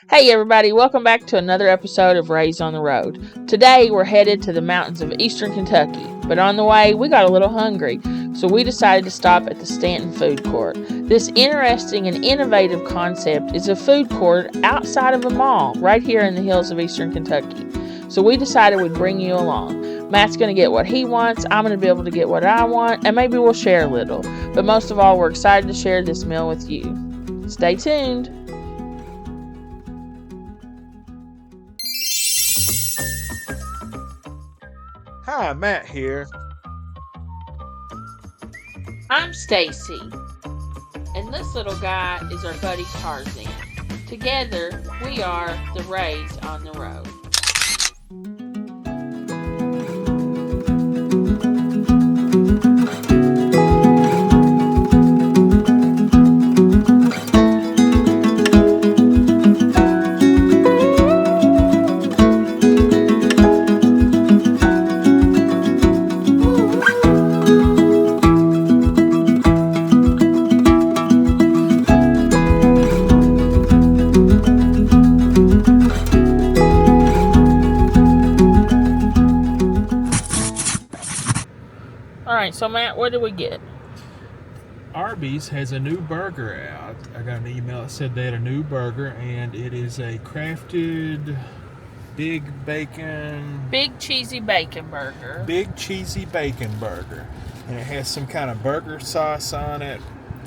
Hey everybody, welcome back to another episode of Raised on the Road. Today we're headed to the mountains of eastern Kentucky, but on the way we got a little hungry, so we decided to stop at the Stanton Food Court. This interesting and innovative concept is a food court outside of a mall right here in the hills of eastern Kentucky. So we decided we'd bring you along. Matt's going to get what he wants, I'm going to be able to get what I want, and maybe we'll share a little. But most of all, we're excited to share this meal with you. Stay tuned. Hi, Matt here. I'm Stacy, and this little guy is our buddy Tarzan. Together, we are the Raised on the Road. Alright, so Matt, what did we get? Arby's has a new burger out. I got an email that said they had a new burger, and it is a crafted big cheesy bacon burger. Big cheesy bacon burger. And it has some kind of burger sauce on it.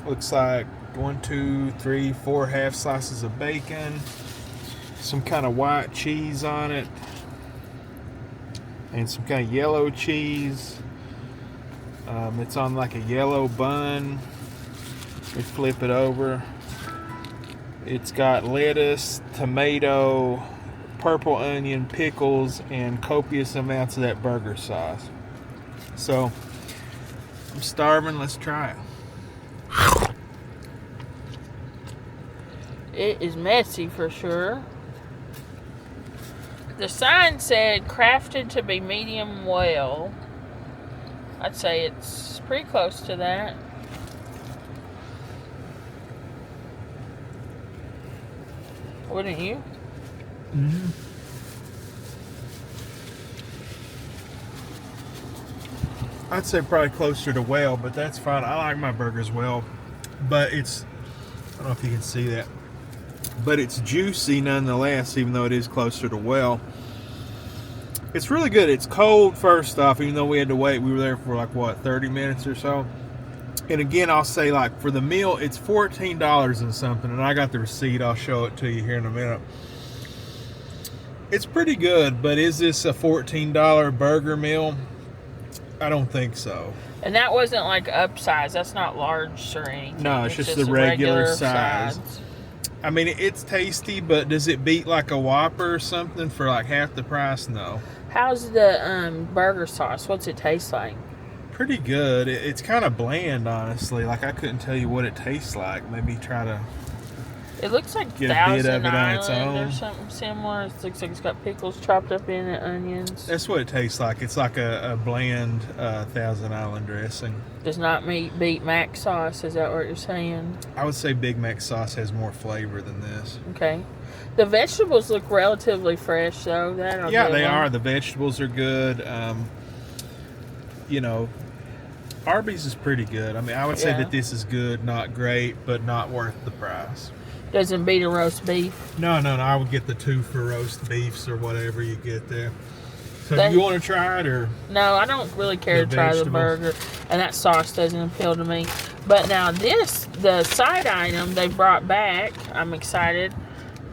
Looks like 1, 2, 3, 4 half slices of bacon. Some kind of white cheese on it. And some kind of yellow cheese. It's on like a yellow bun. We flip it over. It's got lettuce, tomato, purple onion, pickles, and copious amounts of that burger sauce. So, I'm starving. Let's try it. It is messy for sure. The sign said crafted to be medium well. I'd say it's pretty close to that. Wouldn't you? Mm-hmm. I'd say probably closer to well, but that's fine. I like my burgers well, but it's, I don't know if you can see that, but it's juicy nonetheless, even though it is closer to well. It's really good. It's cold, first off, even though we had to wait. We were there for 30 minutes or so. And again, I'll say, for the meal, it's $14 and something. And I got the receipt. I'll show it to you here in a minute. It's pretty good, but is this a $14 burger meal? I don't think so. And that wasn't upsize. That's not large or anything. No, it's just the regular size. I mean, it's tasty, but does it beat a Whopper or something for half the price? No. How's the burger sauce? What's it taste like? Pretty good. It's kind of bland, honestly. I couldn't tell you what it tastes like. Maybe try to. It looks like get a bit of it on its own or something similar. It looks like it's got pickles chopped up in it, onions. That's what it tastes like. It's like a bland Thousand Island dressing. Does not beat Mac sauce. Is that what you're saying? I would say Big Mac sauce has more flavor than this. Okay. The vegetables look relatively fresh, though. Yeah, they are. The vegetables are good. Arby's is pretty good. I mean, I would say that this is good, not great, but not worth the price. Doesn't beat a roast beef? No. I would get the 2 for roast beefs or whatever you get there. So do you want to try it or? No, I don't really care to try the burger, and that sauce doesn't appeal to me. But now the side item they brought back, I'm excited,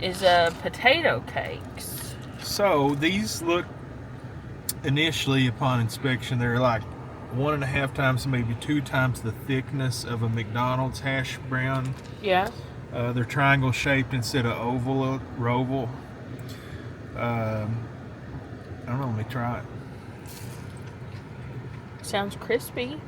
is potato cakes. So these look, initially upon inspection, they're 1.5 times, maybe 2 times the thickness of a McDonald's hash brown. Yeah. They're triangle shaped instead of oval. I don't know. Let me try it. Sounds crispy.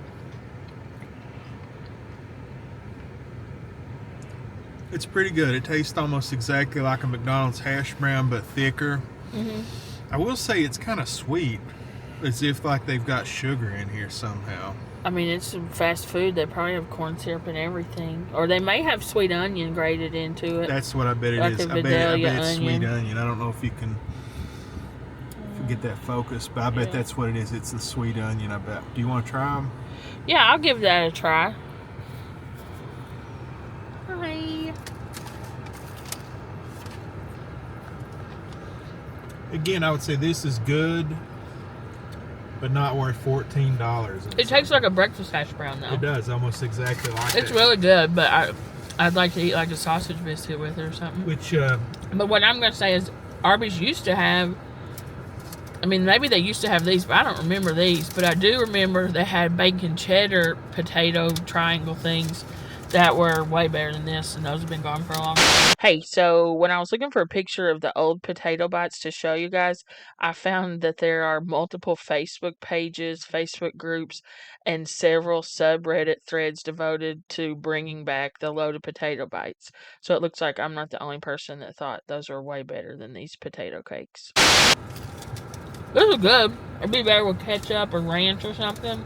It's pretty good. It tastes almost exactly like a McDonald's hash brown, but thicker. Mm-hmm. I will say it's kind of sweet, as if they've got sugar in here somehow. I mean, it's some fast food. They probably have corn syrup and everything. Or they may have sweet onion grated into it. That's what I bet it like is. A I bet it's onion. sweet onion. I don't know if you can get that focus, but I bet that's what it is. It's the sweet onion, I bet. Do you want to try them? Yeah, I'll give that a try. Hi. Again, I would say this is good, but not worth $14. It tastes like a breakfast hash brown, though. It does, almost exactly like it. It's really good, but I'd like to eat like a sausage biscuit with it or something. But what I'm going to say is Arby's used to have, I mean, maybe they used to have these, but I don't remember these. But I do remember they had bacon cheddar potato triangle things that were way better than this, and those have been gone for a long time. Hey, so when I was looking for a picture of the old potato bites to show you guys, I found that there are multiple Facebook pages, Facebook groups, and several subreddit threads devoted to bringing back the loaded potato bites. So it looks like I'm not the only person that thought those are way better than these potato cakes. Those are good. It'd be better with ketchup or ranch or something.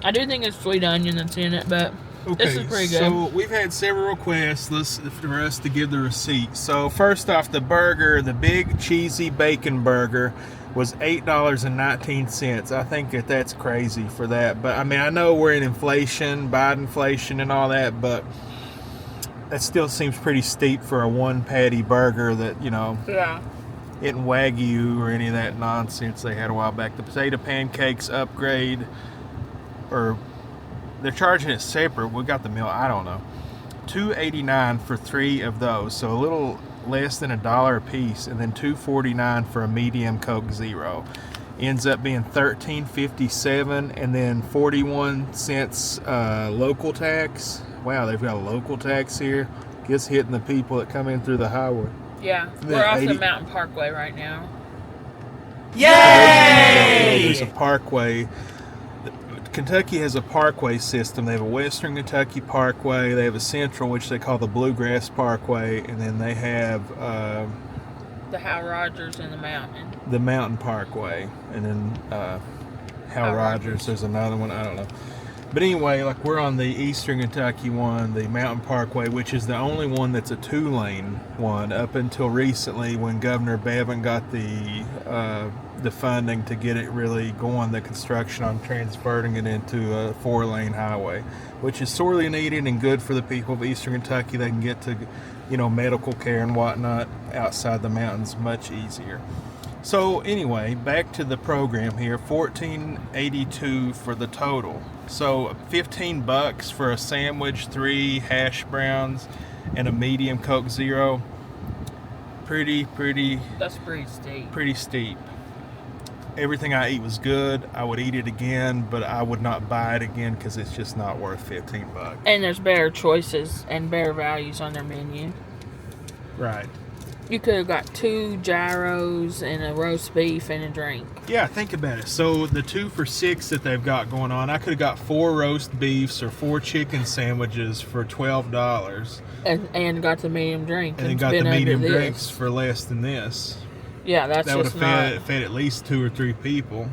I do think it's sweet onion that's in it, but this is pretty good. So we've had several requests for us to give the receipt. So first off, the burger, the big cheesy bacon burger, was $8.19. I think that's crazy for that. But I mean, I know we're in inflation, Biden-flation and all that, but that still seems pretty steep for a one patty burger that, Yeah. isn't Wagyu or any of that nonsense they had a while back. The potato pancakes upgrade, or they're charging it separate. We got the meal. I don't know. $2.89 for 3 of those, so a little less than $1 a piece, and then $2.49 for a medium Coke Zero. Ends up being $13.57, and then 41 cents local tax. Wow, they've got a local tax here. Guess hitting the people that come in through the highway. Yeah, we're off the Mountain Parkway right now. Yay! There's a parkway. Kentucky has a parkway system. They have a Western Kentucky Parkway. They have a Central, which they call the Bluegrass Parkway, and then they have the Hal Rogers and the Mountain. The Mountain Parkway, and then Hal Rogers. There's another one. I don't know. But anyway, like we're on the Eastern Kentucky one, the Mountain Parkway, which is the only one that's a 2-lane one up until recently when Governor Bevin got the funding to get it really going, the construction on transferring it into a 4-lane highway, which is sorely needed and good for the people of Eastern Kentucky. They can get to, medical care and whatnot outside the mountains much easier. So anyway, back to the program here. $14.82 for the total. So $15 for a sandwich, 3 hash browns, and a medium Coke Zero. Pretty. That's pretty steep. Pretty steep. Everything I eat was good. I would eat it again, but I would not buy it again because it's just not worth $15. And there's better choices and better values on their menu. Right. You could have got 2 gyros and a roast beef and a drink. Yeah, think about it. So the 2 for $6 that they've got going on, I could have got 4 roast beefs or 4 chicken sandwiches for $12. And got the medium drink. And then got the medium drinks for less than this. Yeah, that would have fed at least 2 or 3 people.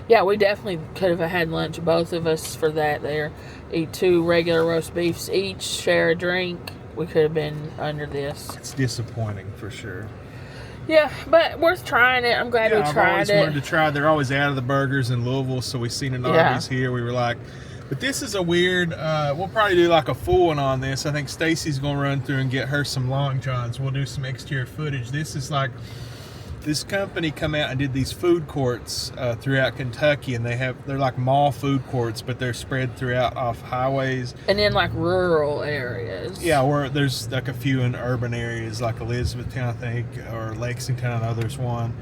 Yeah, we definitely could have had lunch, both of us, for that there. Eat 2 regular roast beefs each, share a drink. We could have been under this. It's disappointing for sure. Yeah, but worth trying it. I'm glad we tried it. I've always wanted to try. They're always out of the burgers in Louisville, so we seen an Arby's here. We were like, but this is a weird. We'll probably do like a full one on this. I think Stacy's gonna run through and get her some Long Johns. We'll do some exterior footage. This is like. This company come out and did these food courts throughout Kentucky, and they're like mall food courts, but they're spread throughout off highways and in like rural areas. Yeah, where there's like a few in urban areas, like Elizabethtown, I think, or Lexington. I know there's one.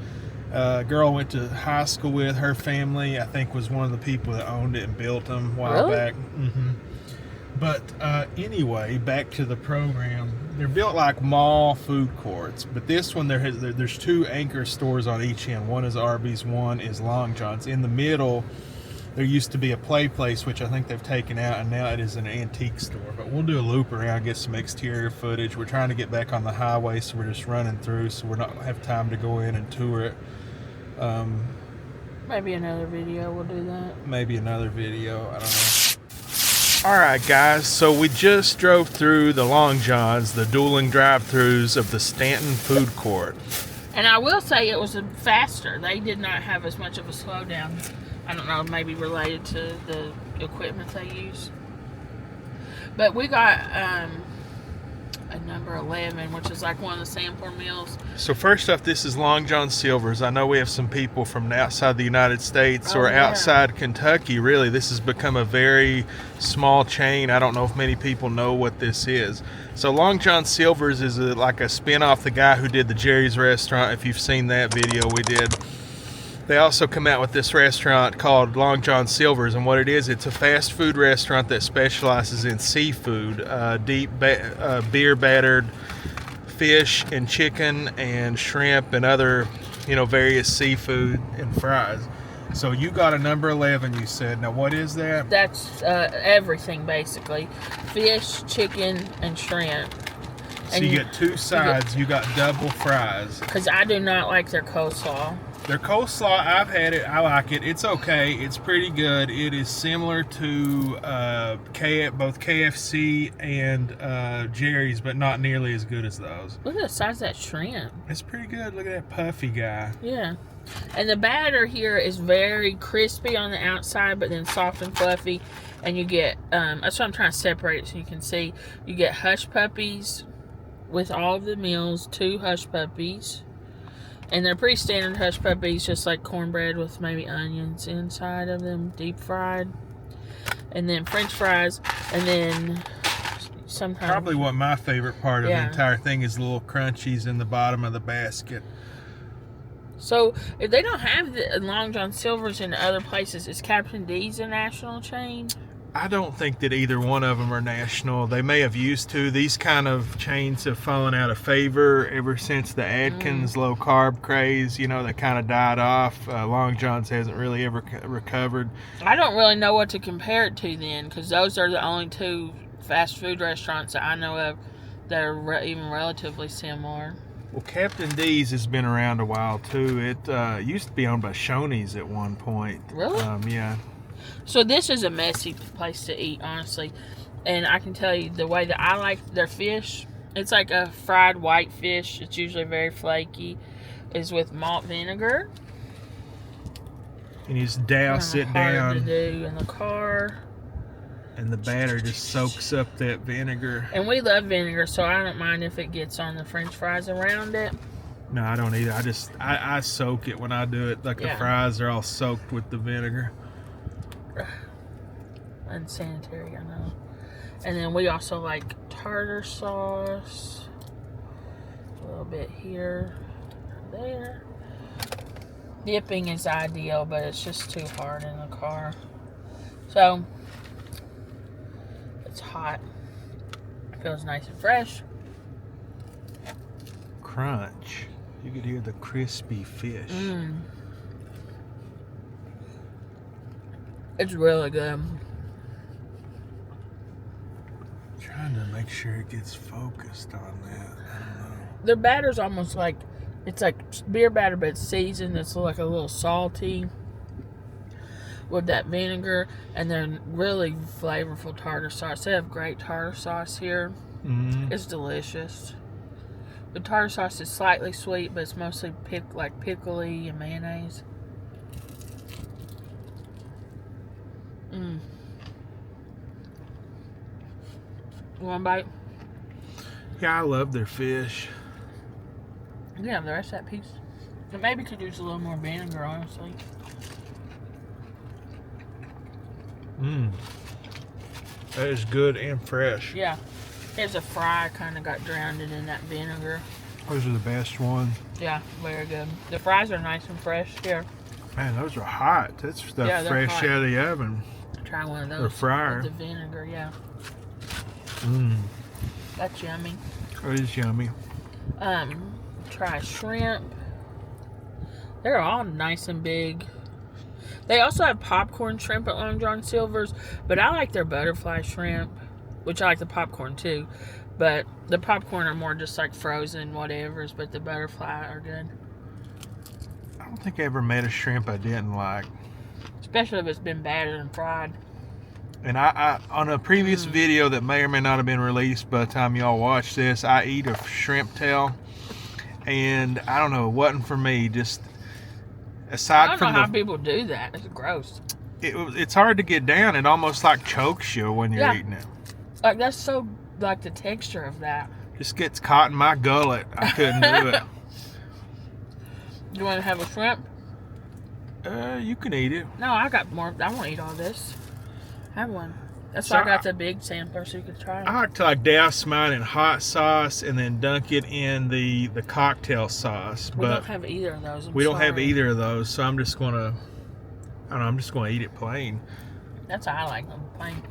A girl I went to high school with, her family, I think, was one of the people that owned it and built them a while back. Mm-hmm. But anyway, back to the program. They're built like mall food courts, but this one there's 2 anchor stores on each end. One is Arby's, one is Long John's. In the middle, there used to be a play place, which I think they've taken out, and now it is an antique store. But we'll do a loop around, get some exterior footage. We're trying to get back on the highway, so we're just running through, so we're not have time to go in and tour it. Maybe another video will do that. Maybe another video. I don't know. Alright, guys. So we just drove through the Long Johns, the dueling drive-thrus of the Stanton Food Court. And I will say it was faster. They did not have as much of a slowdown. I don't know, maybe related to the equipment they use. But we got a number 11, which is like one of the sampler meals. So first off, this is Long John Silver's. I know we have some people from outside the United States or outside Kentucky. Really, this has become a very small chain. I don't know if many people know what this is. So Long John Silver's is like a spin-off the guy who did the Jerry's Restaurant. If you've seen that video we did. They also come out with this restaurant called Long John Silver's, and what it is, it's a fast food restaurant that specializes in seafood, beer battered fish and chicken and shrimp and other, various seafood and fries. So you got a number 11, you said. Now what is that? That's everything basically, fish, chicken, and shrimp. So you get two sides. You got double fries. Because I do not like their coleslaw. Their coleslaw, I've had it. I like it. It's okay. It's pretty good. It is similar to both KFC and Jerry's, but not nearly as good as those. Look at the size of that shrimp. It's pretty good. Look at that puffy guy. Yeah. And the batter here is very crispy on the outside, but then soft and fluffy. And you get, that's what I'm trying to separate it so you can see. You get hush puppies with all of the meals, 2 hush puppies. And they're pretty standard hush puppies, just like cornbread with maybe onions inside of them, deep fried. And then French fries, and then sometimes... Probably what my favorite part of the entire thing is the little crunchies in the bottom of the basket. So, if they don't have the Long John Silver's in other places, is Captain D's a national chain? I don't think that either one of them are national. They may have used to. These kind of chains have fallen out of favor ever since the Atkins low carb craze. They kind of died off. Long John's hasn't really ever recovered. I don't really know what to compare it to then, because those are the only 2 fast food restaurants that I know of that are even relatively similar. Well, Captain D's has been around a while too. It used to be owned by Shoney's at one point. Really? Yeah. So this is a messy place to eat, honestly. And I can tell you, the way that I like their fish, it's like a fried white fish. It's usually very flaky. Is with malt vinegar. And you just douse it down. Hard to do in the car. And the batter just soaks up that vinegar. And we love vinegar, so I don't mind if it gets on the French fries around it. No, I don't either. I soak it when I do it. Like the fries are all soaked with the vinegar. Unsanitary, I know. And then we also like tartar sauce. A little bit here, there. Dipping is ideal, but it's just too hard in the car. So, it's hot. Feels nice and fresh. Crunch. You could hear the crispy fish. It's really good. Trying to make sure it gets focused on that. I don't know. Their batter's almost like, it's like beer batter, but it's seasoned. It's like a little salty with that vinegar, and then really flavorful tartar sauce. They have great tartar sauce here. It's delicious. The tartar sauce is slightly sweet, but it's mostly pickly and mayonnaise. One bite? Yeah, I love their fish. You can have the rest of that piece. It maybe could use a little more vinegar, honestly. That is good and fresh. Yeah. There's a fry kind of got drowned in that vinegar. Those are the best ones. Yeah, very good. The fries are nice and fresh here. Man, those are hot. That's stuff fresh hot. out of the oven. Try one of those. Or fryer. With the vinegar, yeah. That's yummy. It is yummy. Try shrimp. They're all nice and big. They also have popcorn shrimp at Long John Silver's, but I like their butterfly shrimp, which I like the popcorn too. But the popcorn are more just like frozen whatevers, but the butterfly are good. I don't think I ever made a shrimp I didn't like. Especially if it's been battered and fried. And I on a previous video that may or may not have been released by the time y'all watch this, I eat a shrimp tail, and I don't know, it wasn't for me. Just aside from I don't know how people do that. It's gross. It's hard to get down. It almost like chokes you when you're eating it. Like that's so like the texture of that. Just gets caught in my gullet. I couldn't do it. You want to have a shrimp? You can eat it. No, I got more. I won't eat all this. Have one. That's why I got the big sampler so you could try it. I like to douse mine in hot sauce and then dunk it in the cocktail sauce. We don't have either of those. We don't have either of those, so I'm just gonna. I don't know. I'm just gonna eat it plain. That's how I like them, plain.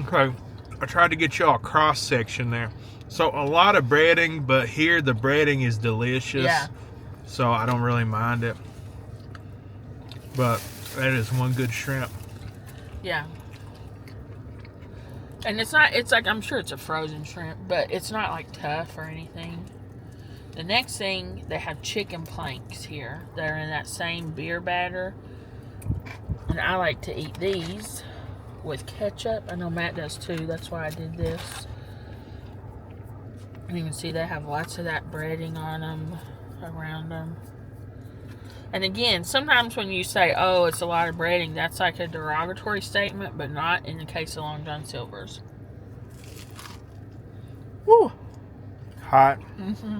Okay, I tried to get y'all a cross section there. So a lot of breading, but here the breading is delicious. Yeah. So I don't really mind it. But that is one good shrimp. Yeah. And it's like, I'm sure it's a frozen shrimp, but it's not like tough or anything. The next thing, they have chicken planks here. They're in that same beer batter. And I like to eat these with ketchup. I know Matt does too. That's why I did this. And you can see they have lots of that breading on them, around them. And again, sometimes when you say, oh, it's a lot of breading, that's like a derogatory statement, but not in the case of Long John Silver's. Woo! Hot. Mm-hmm.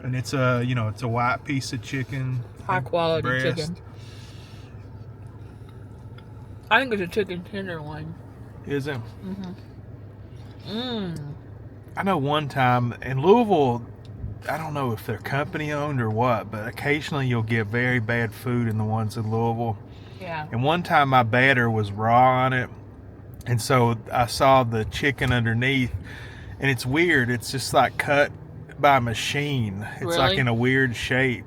And it's a white piece of chicken. High quality breast. chicken. I think it's a chicken tenderloin. Is it? Mm-hmm. I know one time in Louisville, I don't know if they're company owned or what, but occasionally you'll get very bad food in the ones in Louisville. Yeah. And one time my batter was raw on it, and so I saw the chicken underneath, and it's weird. It's just like cut by a machine. It's Really? like in a weird shape.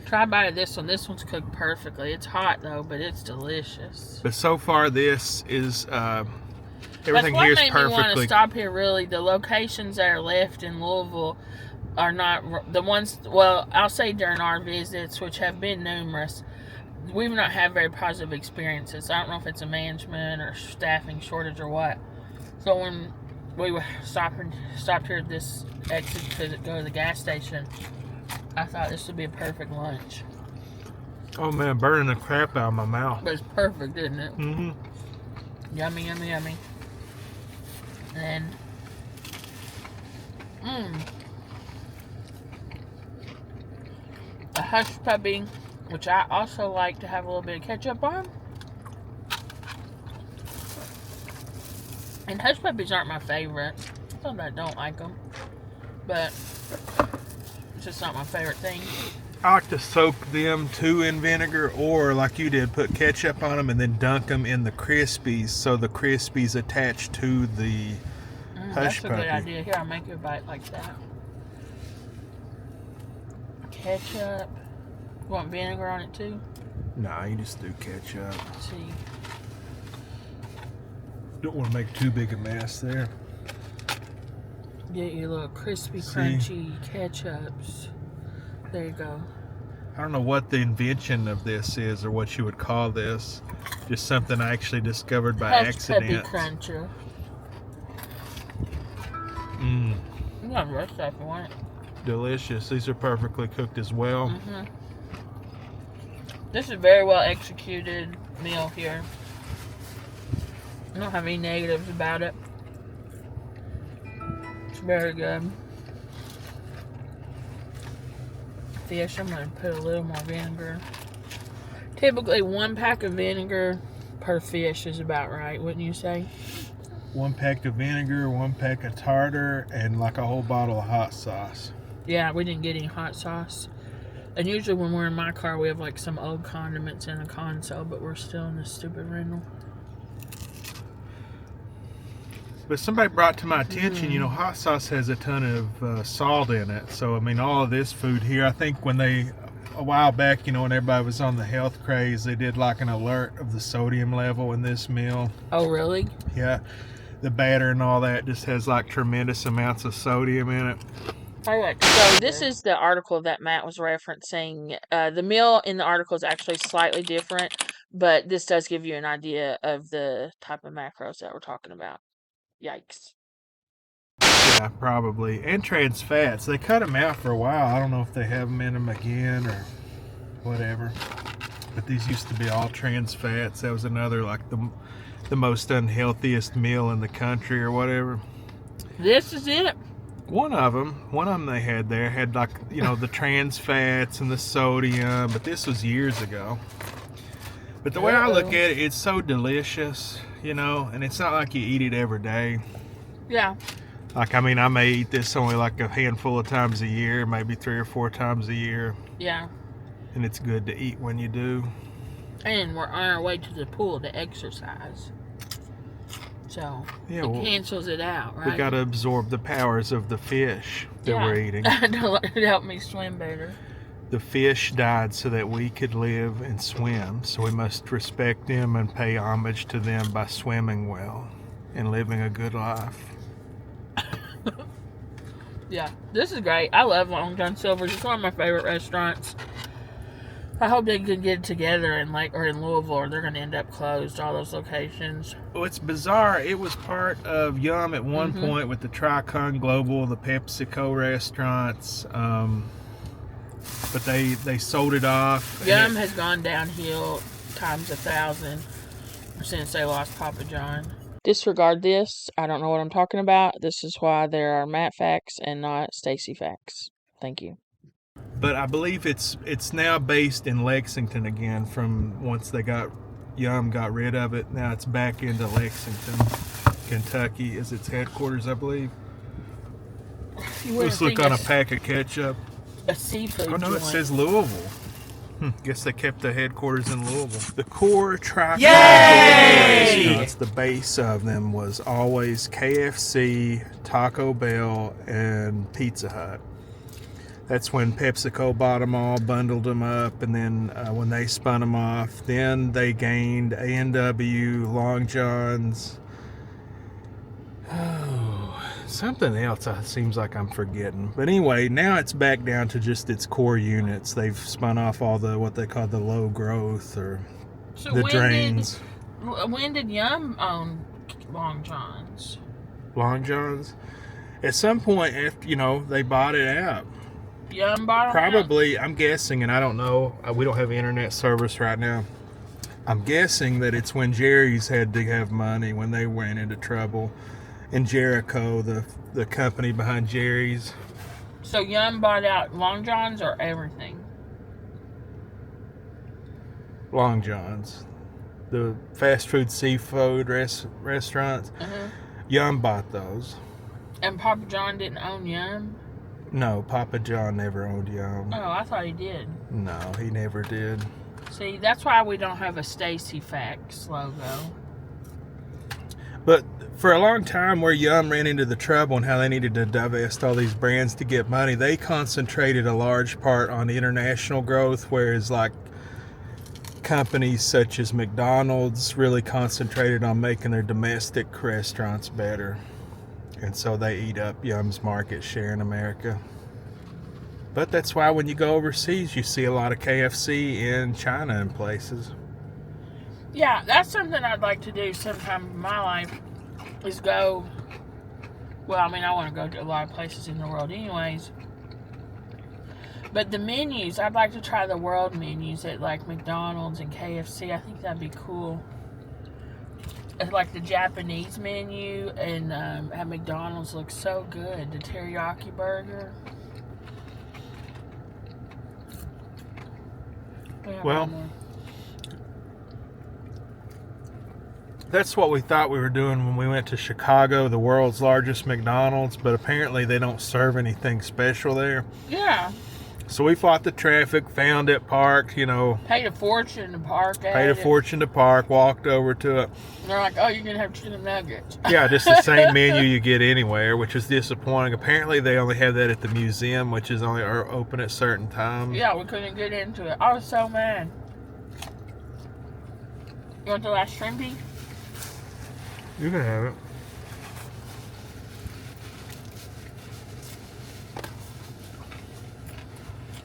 Try biting this one. This one's cooked perfectly. It's hot though, but it's delicious. But so far, this is everything That's here is what made me want to perfectly. stop here. Really, the locations that are left in Louisville are not the ones. Well, I'll say during our visits, which have been numerous, we've not had very positive experiences. I don't know if it's a management or staffing shortage or what. So when we were stopped here at this exit to go to the gas station, I thought this would be a perfect lunch. Oh man, burning the crap out of my mouth. But it's perfect, isn't it? Mm-hmm. Yummy, yummy, yummy. And then, a hush puppy, which I also like to have a little bit of ketchup on. And hush puppies aren't my favorite. It's not that I don't like them, but it's just not my favorite thing. I like to soak them too in vinegar, or like you did, put ketchup on them and then dunk them in the Crispies, so the Crispies attach to the hush That's a puppy. good idea. Here, I'll make you a bite like that. Ketchup. You want vinegar on it too? Nah, you just do ketchup. Let's see. Don't want to make too big a mess there. Get your little crispy, See? crunchy ketchups. There you go. I don't know what the invention of this is or what you would call this. Just something I actually discovered by Hush accident. puppy cruncher. Mmm, You got the rest of it if you want it. delicious. These are perfectly cooked as well. Mm-hmm. This is a very well executed meal here. I don't have any negatives about it. It's very good. Fish, I'm going to put a little more vinegar. Typically, 1 pack of vinegar per fish is about right, wouldn't you say? 1 pack of vinegar, 1 pack of tartar, and like a whole bottle of hot sauce. Yeah, we didn't get any hot sauce. And usually when we're in my car, we have like some old condiments in the console, but we're still in this stupid rental. But somebody brought to my attention, you know, hot sauce has a ton of salt in it. So, I mean, all of this food here, I think when they, a while back, you know, when everybody was on the health craze, they did like an alert of the sodium level in this meal. Oh, really? Yeah, the batter and all that just has like tremendous amounts of sodium in it. All right. So this is the article that Matt was referencing. The meal in the article is actually slightly different, but this does give you an idea of the type of macros that we're talking about. Yikes. Yeah, probably. And trans fats. They cut them out for a while. I don't know if they have them in them again or whatever. But these used to be all trans fats. That was another, like, the most unhealthiest meal in the country or whatever. This is it. One of them they had there had, like, you know, the trans fats and the sodium, but this was years ago. But the way I look at it, it's so delicious, you know, and it's not like you eat it every day. Yeah. Like, I mean, I may eat this only like a handful of times a year, maybe 3 or 4 times a year. Yeah. And it's good to eat when you do. And we're on our way to the pool to exercise. So, yeah, it cancels it out, right? We got to absorb the powers of the fish that we're eating. To help me swim better. The fish died so that we could live and swim. So we must respect them and pay homage to them by swimming well and living a good life. Yeah, this is great. I love Long John Silver's. It's one of my favorite restaurants. I hope they can get it together in Louisville, or they're going to end up closed, all those locations. Well, it's bizarre. It was part of Yum at one point with the Tricon Global, the PepsiCo restaurants, but they sold it off. Yum has gone downhill times 1,000 since they lost Papa John. Disregard this. I don't know what I'm talking about. This is why there are Matt facts and not Stacy facts. Thank you. But I believe it's now based in Lexington again from once Yum got rid of it. Now it's back into Lexington, Kentucky is its headquarters, I believe. Let's look on a pack of ketchup. A seafood joint. It says Louisville. Guess they kept the headquarters in Louisville. The core Tricon restaurants, the base of them was always KFC, Taco Bell, and Pizza Hut. That's when PepsiCo bought them all, bundled them up, and then when they spun them off, then they gained A&W, Long John's. Oh, something else seems like I'm forgetting. But anyway, now it's back down to just its core units. They've spun off all the what they call the low growth or the drains. When did Yum own Long John's? Long John's? At some point, after, they bought it out. Yum bought Probably, I'm guessing, and I don't know. We don't have internet service right now. I'm guessing that it's when Jerry's had to have money, when they went into trouble. And Jericho, the company behind Jerry's. So Yum bought out Long John's or everything? Long John's. The fast food seafood restaurants. Yum bought those. And Papa John didn't own Yum? No, Papa John never owned Yum. Oh, I thought he did. No, he never did. See, that's why we don't have a Stacy Facts logo. But for a long time, where Yum ran into the trouble and how they needed to divest all these brands to get money, they concentrated a large part on international growth, whereas like companies such as McDonald's really concentrated on making their domestic restaurants better. And so they eat up Yum's market share in America. But that's why when you go overseas, you see a lot of KFC in China and places. Yeah, that's something I'd like to do sometime in my life, is go, well, I mean, I want to go to a lot of places in the world anyways. But the menus, I'd like to try the world menus at like McDonald's and KFC. I think that'd be cool. Like the Japanese menu and at McDonald's looks so good. The teriyaki burger. Well, that's what we thought we were doing when we went to Chicago, the world's largest McDonald's, but apparently they don't serve anything special there. Yeah. So we fought the traffic, found it, parked, Paid a fortune to park at Paid a fortune to park, walked over to it. And they're like, oh, you're going to have chicken nuggets. Yeah, just the same menu you get anywhere, which is disappointing. Apparently they only have that at the museum, which is only open at certain times. Yeah, we couldn't get into it. I was so mad. You want the last shrimpy? You can have it.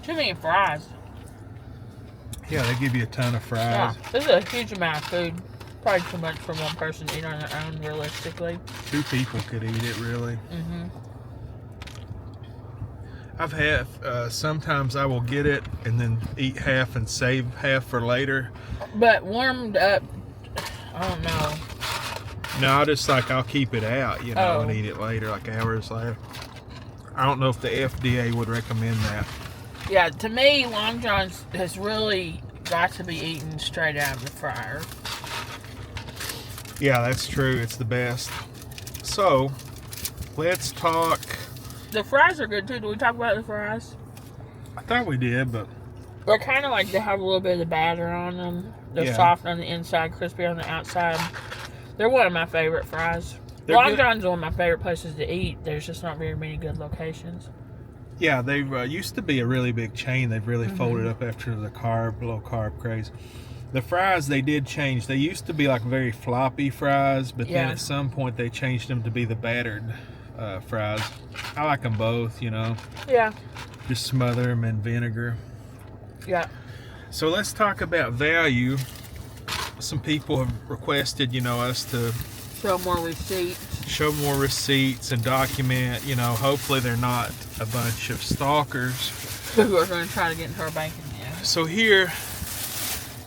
Too many fries. Yeah, they give you a ton of fries. Yeah, this is a huge amount of food. Probably too much for one person to eat on their own, realistically. 2 people could eat it, really. Mm-hmm. I've had, sometimes I will get it and then eat half and save half for later. But warmed up, I don't know. No, I'll keep it out, and eat it later, like hours later. I don't know if the FDA would recommend that. Yeah, to me, Long John's has really got to be eaten straight out of the fryer. Yeah, that's true. It's the best. So, let's talk. The fries are good too. Did we talk about the fries? I thought we did, but they're kind of like they have a little bit of batter on them. They're soft on the inside, crispy on the outside. They're one of my favorite fries. Long John's one of my favorite places to eat. There's just not very many good locations. Yeah, they used to be a really big chain. They've really folded up after the low carb craze. The fries, they did change. They used to be like very floppy fries, but then at some point they changed them to be the battered fries. I like them both, Yeah. Just smother them in vinegar. Yeah. So let's talk about value. Some people have requested, us to show more receipts and document, hopefully they're not a bunch of stalkers who are going to try to get into our banking. So here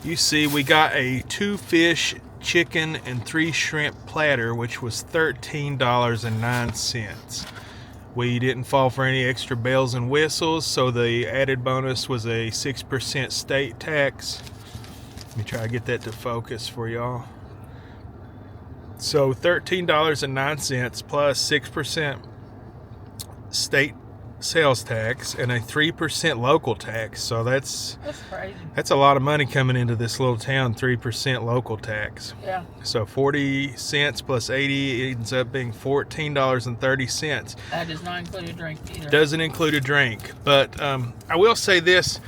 you see we got a 2 fish, chicken, and 3 shrimp platter, which was $13.09. We didn't fall for any extra bells and whistles, so the added bonus was a 6% state tax. Let me try to get that to focus for y'all. So $13.09 plus 6% state sales tax and a 3% local tax. So that's crazy. That's a lot of money coming into this little town, 3% local tax. Yeah. So 40 cents plus 80 ends up being $14.30. That does not include a drink either. Doesn't include a drink. But I will say this.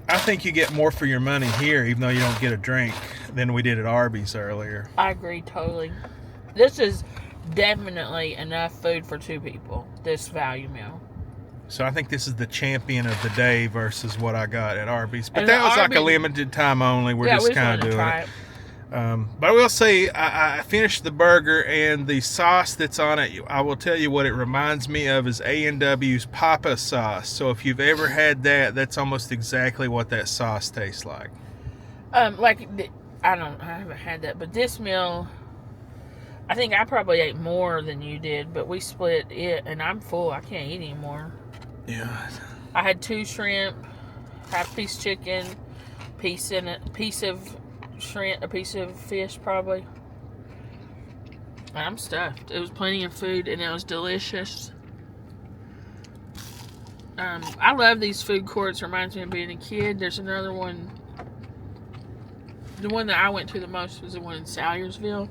I think you get more for your money here, even though you don't get a drink, than we did at Arby's earlier. I agree totally. This is definitely enough food for 2 people, this value meal. So I think this is the champion of the day versus what I got at Arby's. But that was like a limited time only. We're just kind of doing it. But I will say, I finished the burger, and the sauce that's on it, I will tell you what it reminds me of is A&W's Papa sauce. So if you've ever had that, that's almost exactly what that sauce tastes like. I haven't had that, but this meal, I think I probably ate more than you did, but we split it, and I'm full. I can't eat anymore. Yeah. I had 2 shrimp, half-piece chicken, piece of shrimp, a piece of fish probably. I'm stuffed. It was plenty of food, and it was delicious. I love these food courts. Reminds me of being a kid. There's another one. The one that I went to the most was the one in Salyersville.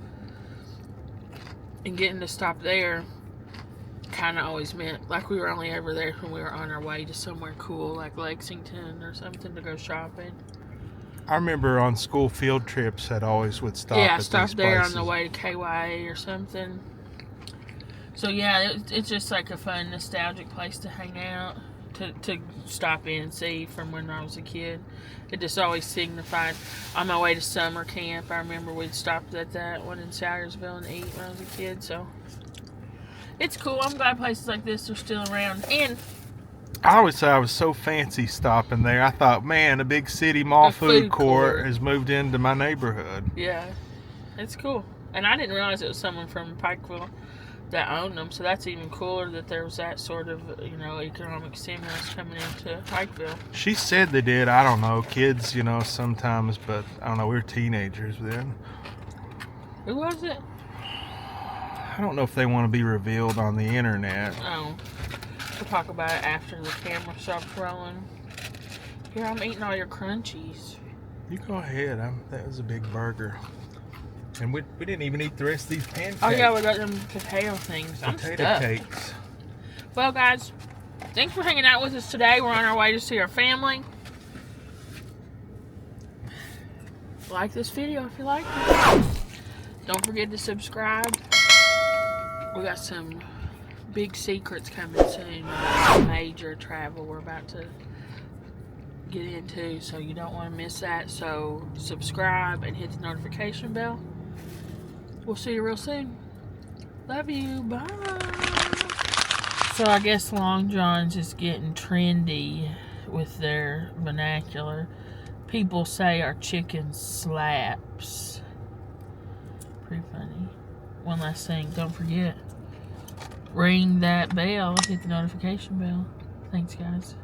And getting to stop there kind of always meant like we were only ever there when we were on our way to somewhere cool like Lexington or something to go shopping. I remember on school field trips that always would stop at these places. There on the way to KYA or something. So yeah, it's just like a fun nostalgic place to hang out, to stop in and see from when I was a kid. It just always signified. On my way to summer camp, I remember we'd stopped at that one in Salyersville and eat when I was a kid. So it's cool. I'm glad places like this are still around. And I always say I was so fancy stopping there. I thought, man, a big city mall food court has moved into my neighborhood. Yeah, it's cool. And I didn't realize it was someone from Pikeville that owned them, so that's even cooler that there was that sort of, economic stimulus coming into Pikeville. She said they did. I don't know. Kids, sometimes, but I don't know. We were teenagers then. Who was it? I don't know if they want to be revealed on the internet. Oh. We'll talk about it after the camera stops rolling. Here, I'm eating all your crunchies. You go ahead. That was a big burger. And we didn't even eat the rest of these pancakes. Oh, yeah, we got them potato things. Potato cakes. Well, guys, thanks for hanging out with us today. We're on our way to see our family. Like this video if you like it. Don't forget to subscribe. We got some big secrets coming soon. Major travel we're about to get into, so you don't want to miss that. So subscribe and hit the notification bell. We'll see you real soon. Love you. Bye. So I guess Long John's is getting trendy with their vernacular. People say our chicken slaps. Pretty funny. One last thing, don't forget, ring that bell, hit the notification bell. Thanks, guys.